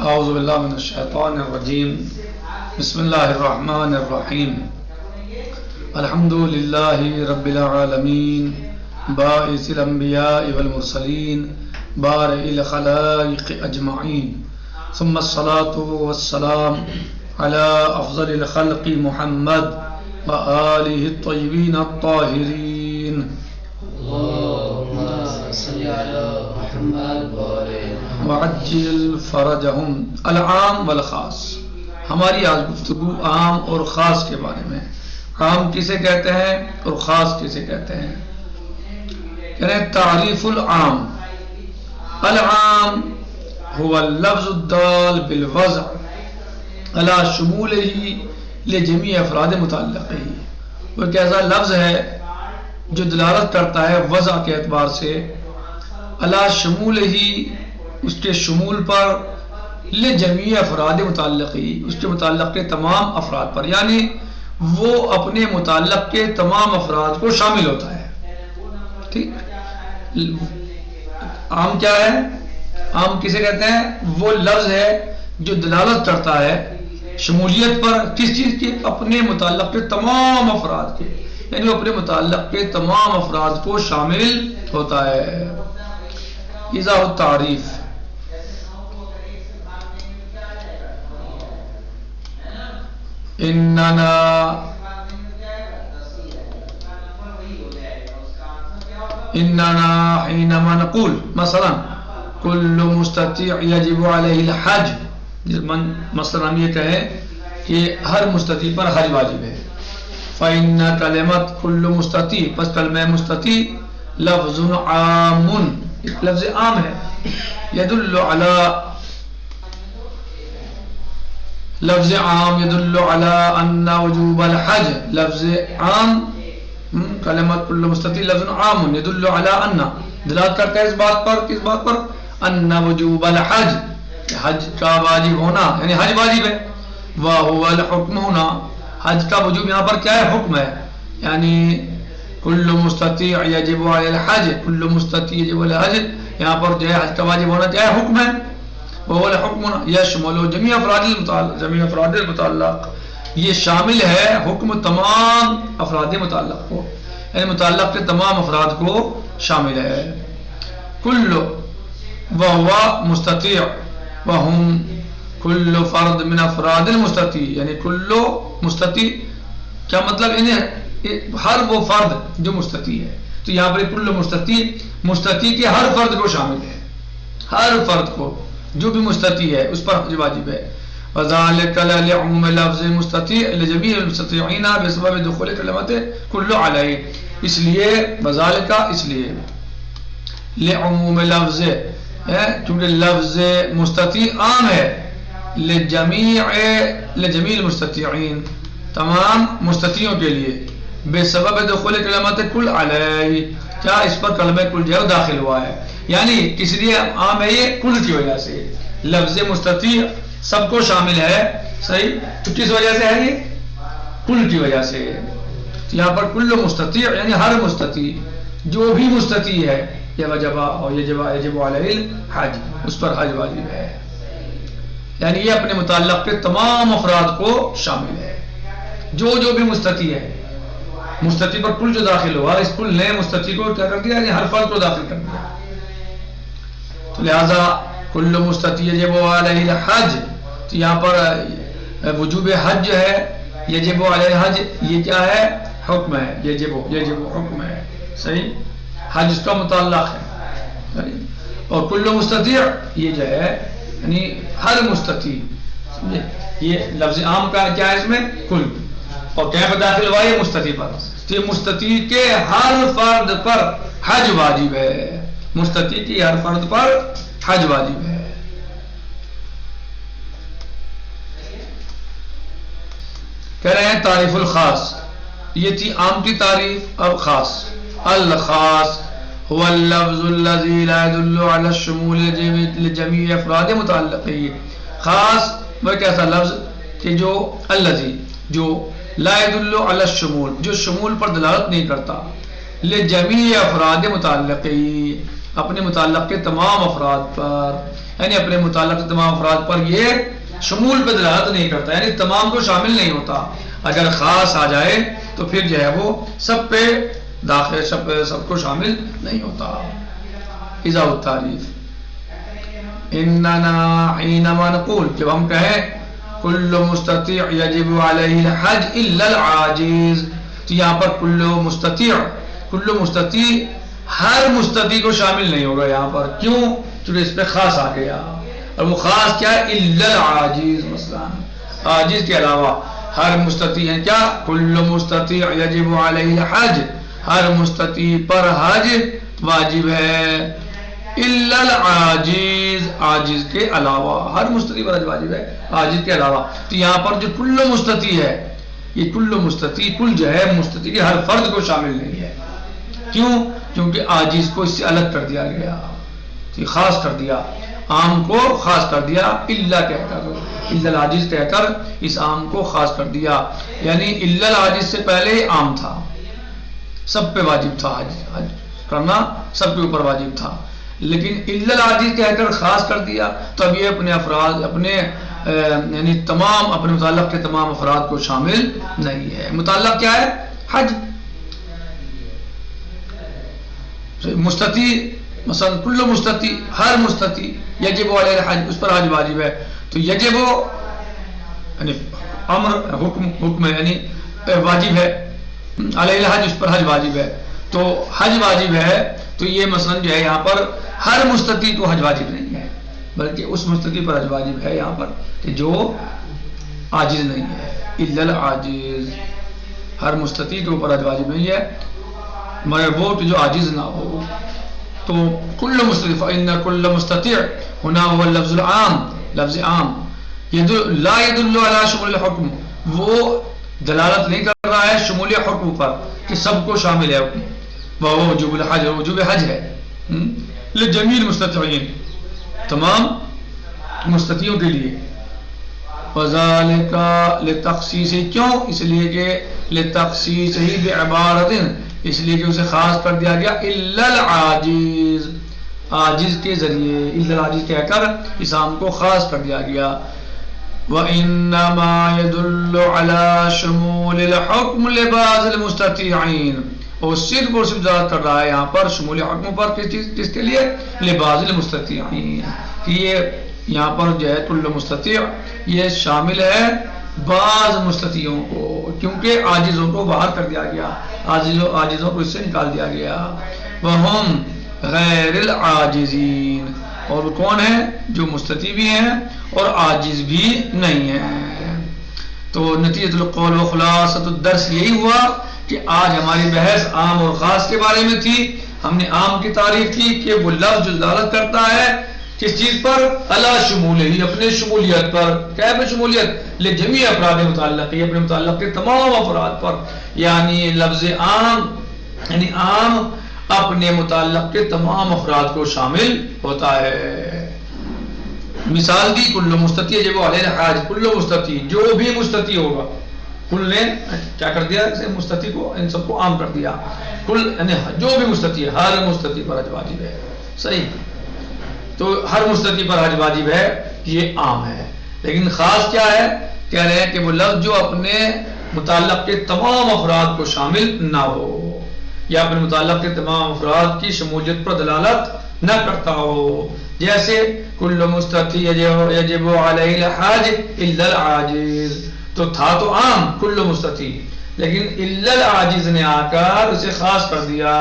اعوذ باللہ من الشیطان الرجیم بسم اللہ الرحمن الرحیم الحمد للہ رب العالمین باعث الانبیاء والمرسلین بارئ الخلائق اجمعین ثم الصلاة والسلام على افضل الخلق محمد وآلہ الطیبین الطاہرین اللهم صل على محمد وعجل فرجهم العام والخاص. ہماری آج گفتگو عام اور خاص کے بارے میں. عام کسے کہتے ہیں اور خاص کسے کہتے ہیں؟ یعنی تعریف العام. العام هو اللفظ الدال بالوضع على شموله لجميع افراد متعلقه. وہ ایک ایسا لفظ ہے جو دلالت کرتا ہے وضع کے اعتبار سے علی شمولہ اس کے شمول پر، لجمیع افراد متعلقی اس کے متعلق کے تمام افراد پر، یعنی وہ اپنے متعلق کے تمام افراد کو شامل ہوتا ہے. ٹھیک. عام کیا ہے؟ عام کسے کہتے ہیں؟ وہ لفظ ہے جو دلالت کرتا ہے شمولیت پر، کس چیز کی؟ اپنے متعلق کے تمام افراد کے، یعنی وہ اپنے متعلق کے تمام افراد کو شامل ہوتا ہے. ایضاح التعریف. اننا حينما نقول مثلا كل مستطيع يجب عليه الحج، مثلا ہم یہ کہیں کہ ہر مستطیع پر حج واجب ہے. فإن کلمت کل مستطیع، پس کلمہ مستطیع لفظ عام، لفظ عام ہے. يدل على لفظ عام يدل على ان وجوب الحج. لفظ عام کلمت کل مستطیع لفظ عام يدل على ان، دلالت کرتا ہے اس بات پر، کس بات پر؟ ان وجوب الحج، حج کا واجب ہونا، یعنی حج واجب ہے. وهو الحکم ہونا، حج کا وجوب یہاں پر کیا ہے؟ حکم ہے. یعنی کل مستطیع یجب علی الحج، کل مستطیع یجب علی الحج، یہاں پر جو ہے حج کا واجب ہونا کیا ہے؟ حکم ہے. وهو الحکم یشمل جمیع افراد المتعلق، جمیع افراد المتعلق، یہ شامل ہے حکم تمام افراد متعلق کو، یعنی متعلق کے تمام افراد کو شامل ہے. کل وهو مستطیع وهم کل فرد من افراد المستطیع، یعنی کل مستطیع کیا مطلب؟ انہیں ہر وہ فرد جو مستطیع ہے. تو یہاں پر کل مستطیع، مستطیع کے ہر فرد کو شامل ہے، ہر فرد کو جو بھی مستطیع ہے اس پر حج واجب ہے. وذلك لعموم لفظ مستطیع لجميع المستطیعین بسبب دخول کلمت کل علیہ. اس لیے وذلك، اس لیے لعموم لفظ، کیونکہ لفظ مستطیع عام ہے، لجمیع المستطیعین، تمام مستطیعوں کے لیے، بے سبب دخول کلمت کل علیہ، کیا اس پر کلمہ کل جو ہے داخل ہوا ہے. یعنی کس لیے عام ہے؟ یہ کل کی وجہ سے. لفظ مستطیع سب کو شامل ہے، صحیح؟ تو کس وجہ سے ہے؟ یہ کل کی وجہ سے. یہاں پر کل مستطیع یعنی ہر مستطیع، جو بھی مستطیع ہے، یہ وجبہ اور یجب علیہ الحج، اس پر حج واجب ہے. یعنی یہ اپنے متعلق کے تمام افراد کو شامل ہے، جو بھی مستطیع ہے. مستطیع پر کل جو داخل ہوا، اس کل نے مستطیع کو کیا کر دیا؟ یعنی ہر فرد کو داخل کر دیا. تو لہذا کل مستطیع یجب علیہ الحج، تو یہاں پر وجوب حج جو ہے، یجب علیہ الحج، یہ کیا ہے؟ حکم ہے. یجب حکم ہے، صحیح؟ حج اس کا متعلق ہے. اور کل مستطیع یہ جو ہے یعنی ہر مستطیع، یہ لفظ عام کا کیا ہے اس میں؟ کل. اور کیا پر داخل ہوا؟ یہ مستطیع پر. تو یہ مستطیع کے ہر فرد پر حج واجب ہے، مستطیع کی ہر فرد پر حج واجب ہے. کہہ رہے ہیں تعریف الخاص. یہ تھی عام کی تعریف. اب خاص. الخاص هو اللفظ الذي لا يدل على الشمول لجميع افراد متعلقه. خاص وہ ایک ایسا لفظ کہ جو الذي، جو لا يدل على الشمول، جو شمول پر دلالت نہیں کرتا، لجمیع افراد متعلقی، اپنے متعلق کے تمام افراد پر، یعنی اپنے متعلق کے تمام افراد پر یہ شمول پہ دلالت نہیں کرتا، یعنی تمام کو شامل نہیں ہوتا. اگر خاص آ جائے تو پھر جو ہے وہ سب پہ داخل، سب کو شامل نہیں ہوتا. اذا التعریف اننا حینما نقول، جب ہم کہیں کل مستطیع یجب علیہ الحج الا العاجز، تو یہاں پر کل مستطیع ہر مستطیع کو شامل نہیں ہوگا یہاں پر. کیوں؟ چونکہ اس پہ خاص آ گیا، اور وہ خاص کیا ہے؟ الا العاجز، مثلا عاجز کے علاوہ ہر مستطیع ہے کیا؟ کل مستطیع یجب علیہ الحج، ہر مستطیع پر حج واجب ہے، الا العاجز، عاجز کے علاوہ. ہر مستطیع پر حج واجب ہے عاجز کے علاوہ. تو یہاں پر جو کل مستطیع ہے، یہ کل مستطیع، کل جو ہے مستطیع کے ہر فرد کو شامل نہیں ہے. کیوں؟ کیونکہ عاجز کو اس سے الگ کر دیا گیا، خاص کر دیا، عام کو خاص کر دیا، الا کہہ کر، الا العاجز کہہ کر اس عام کو خاص کر دیا. یعنی الا العاجز سے پہلے ہی عام تھا، سب پہ واجب تھا، حج کرنا سب کے اوپر واجب تھا، لیکن الا العاجز کہہ کر خاص کر دیا. تو اب یہ اپنے افراد، اپنے یعنی تمام اپنے متعلق کے تمام افراد کو شامل نہیں ہے. متعلق کیا ہے؟ حج. مستطیع مثلا کل مستطیع، ہر مستطیع، یجب علیہ الحج، اس پر حج واجب ہے. تو یجب یعنی امر، حکم یعنی واجب ہے، علیہ الحج، اس پر حج واجب ہے. تو حج واجب ہے، تو یہ مثلا جو ہے یہاں پر ہر مستطیع کو حج واجب نہیں ہے، بلکہ اس مستطیع پر حج واجب ہے یہاں پر کہ جو عاجز نہیں ہے. الا العاجز، ہر مستطیع کے اوپر حج واجب نہیں ہے مگر وہ جو عاجز نہ ہو. تو کل مستطیع، ان کل مستطیع ہونا هو اللفظ العام، لفظ عام. لا يدل على شمول الحکم، وہ دلالت نہیں کر رہا ہے شمول حکم پر کہ سب کو شامل ہے حکم. وہ وجوب الحج، وجوب حج ہے لجمیع المستطیعین، تمام مستطیعوں کے لیے. وذالک لتخصیص، کیوں؟ اس لیے کہ لتخصیص ہی بعبارت، اس لیے کہ اسے خاص کر دیا گیا الا العاجز، عاجز کے ذریعے، الا العاجز کہہ کر اس عام کو خاص کر دیا گیا. وَإِنَّمَا يَدُلُّ عَلَى شُمُولِ الْحُكْمِ لِبَعْضِ الْمُسْتَطِيعِينَ، اور صرف دلالت کر رہا ہے یہاں پر شمول حکم پر، کس کے لیے؟ لِبَعْضِ الْمُسْتَطِيعِينَ، کہ یہ یہاں پر جو ہے کل مستطیع یہ شامل ہے بعض مستطیعوں کو، کیونکہ عاجزوں کو باہر کر دیا گیا، عاجزوں کو اس سے نکال دیا گیا. وَهُمْ غَيْرِ الْعَاجِزِينَ، اور وہ کون ہیں؟ جو مستطیع بھی ہیں اور عاجز بھی نہیں ہیں. تو نتیجۃ القول و خلاصۃ الدرس یہی ہوا کہ آج ہماری بحث عام اور خاص کے بارے میں تھی. ہم نے عام کی تعریف کی کہ وہ لفظ جو دلالت کرتا ہے کس چیز پر؟ علی شمول ہی، اپنے شمولیت پر. کیا ہے شمولیت؟ لجمیع افراد متعلق، اپنے متعلق کے تمام افراد پر. یعنی لفظ عام، یعنی عام اپنے متعلق کے تمام افراد کو شامل ہوتا ہے. مثال دی کل مستطیع جب علیہ الحج، کل مستطیع، جو بھی مستطیع ہوگا. کل نے کیا کر دیا؟ اسے مستطیع کو، ان سب کو عام کر دیا. کل یعنی جو بھی مستطیع، ہر مستطیع پر حج واجب ہے. صحیح. تو ہر مستطیع پر حج واجب ہے، یہ عام ہے. لیکن خاص کیا ہے؟ کہہ رہے ہیں کہ وہ لفظ جو اپنے متعلق کے تمام افراد کو شامل نہ ہو، یا اپنے متعلق کے تمام افراد کی شمولیت پر دلالت نہ کرتا ہو. جیسے کل مستطیع یجب علیہ الحج الا العاجز، تو تھا تو عام کل مستطیع، لیکن الا العاجز نے آ کر اسے خاص کر دیا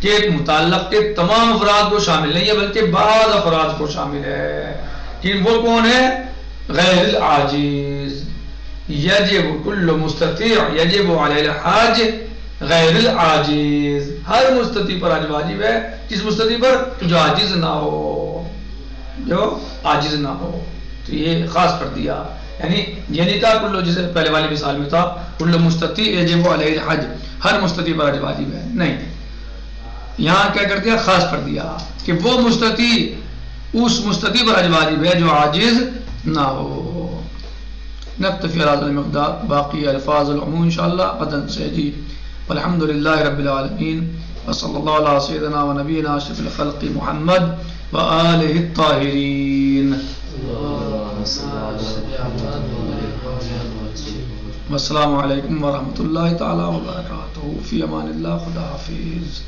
کہ متعلق کے تمام افراد کو شامل نہیں ہے بلکہ بعض افراد کو شامل ہے. کہ وہ کون ہے؟ غیر العاجز. یجب کل مستطیع یجب علیہ الحج غیر العاجز، ہر مستطیع پر حج واجب ہے. کس مستطیع پر؟ جو عاجز نہ ہو، جو عاجز نہ ہو. تو یہ خاص کر دیا. یعنی یہ نہیں تھا کلو، جسے پہلے والی مثال میں تھا کل مستطیع یجب علیہ الحج، ہر مستطیع پر حج واجب ہے. نہیں، یہاں کیا کر دیا؟ خاص کر دیا کہ وہ مستطیع، اس مستطیع پر حج واجب ہے جو عاجز نہ ہو. نکتفی علی هذا المقدار، باقی الفاظ العموم انشاءاللہ غدا سے جی. والحمد للہ رب العالمین. وصلی اللہ علیہ سیدنا و نبینا اشرف الخلق محمد وآلہ الطاہرین. والسلام علیکم ورحمۃ اللہ تعالی وبرکاتہ. فی امان اللہ. خدا حافظ.